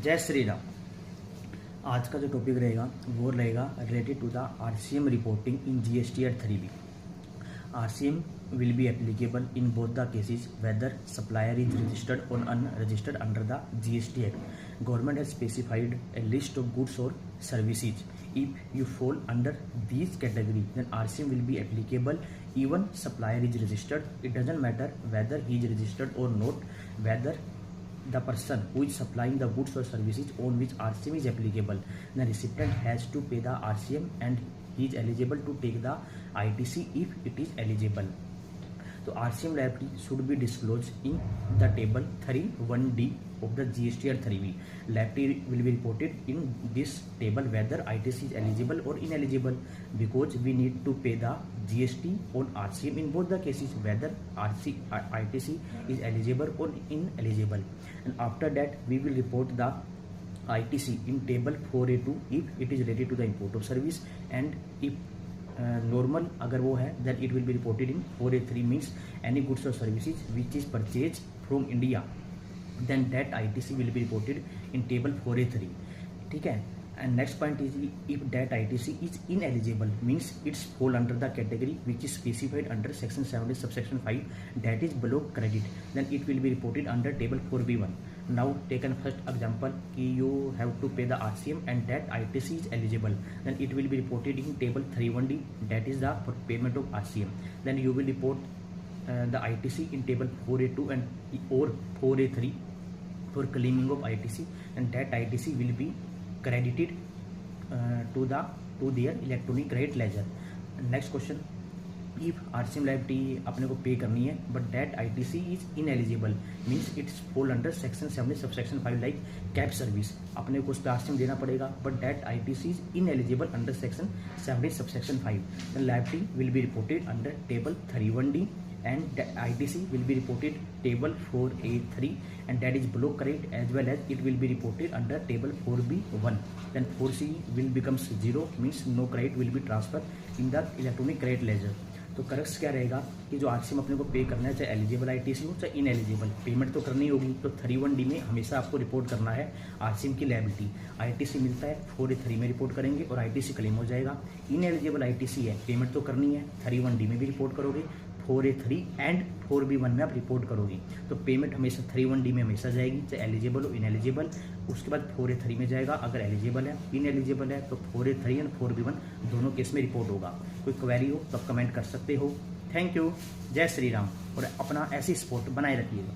जय श्री राम। आज का जो टॉपिक रहेगा वो रहेगा related to the RCM reporting in GST at 3B। RCM will be applicable in both the cases whether supplier is registered or unregistered under the GST Act. Government has specified a list of goods or services. If you fall under these categories, then RCM will be applicable even supplier is registered. It doesn't matter whether he is registered or not, whether the person who is supplying the goods or services on which RCM is applicable, the recipient has to pay the RCM and he is eligible to take the ITC if it is eligible. So RCM liability should be disclosed in the table 31D of the GST at 3B. Liability will be reported in this table whether ITC is eligible or ineligible, because we need to pay the GST on RCM in both the cases whether ITC is eligible or ineligible. And after that we will report the ITC in table 4A2 if it is related to the import of service, and if normal अगर वो है then it will be reported in 4A3 means any goods or services which is purchased from India, then that ITC will be reported in table 4A3. ठीक है. And next point is if that ITC is ineligible means it's fall under the category which is specified under section 70 subsection 5, that is below credit, then it will be reported under table 4B1. Now taken first example कि you have to pay the RCM and that ITC is eligible, then it will be reported in table 31D, that is the payment of RCM. Then you will report the ITC in table 4A2 and or 4A3 for claiming of ITC, and that ITC will be credited to their electronic credit ledger. Next question, if RCM liability अपने को पे करनी है but that ITC is ineligible means it's fall under section 70 subsection 5 like cab service, अपने को उस पर RCM देना पड़ेगा but that ITC is ineligible under section 70 subsection 5, then liability will be reported under table 31D and the ITC will be reported table 4A3, and that is below credit, as well as it will be reported under table 4B1. Then 4C will becomes 0 means no credit will be transferred in the electronic credit ledger. तो correct क्या रहेगा कि जो RCM अपने को पे करना है चाहे एलिजिबल ITC हो चाहे इनएलिजिबल, पेमेंट तो करनी होगी. तो 31D में हमेशा आपको रिपोर्ट करना है RCM की लायबिलिटी. ITC मिलता है 4A3 में रिपोर्ट करेंगे और ITC क्लेम हो जाएगा. इनएलिजिबल ITC है, पेमेंट तो करनी है, 31D में भी रिपोर्ट करोगे, 4A3 एंड 4B1 में आप रिपोर्ट करोगे. तो पेमेंट हमेशा 31D में हमेशा जाएगी चाहे एलिजिबल हो इनएलिजिबल. उसके बाद 4A3 में जाएगा अगर एलिजिबल है, इनएलिजिबल है तो 4A3 एंड 4B1 दोनों केस में रिपोर्ट होगा. कोई क्वेरी हो तो आप कमेंट कर सकते हो. Thank you. जय श्री राम. और अपना ऐसी सपोर्ट बनाए रखिएगा.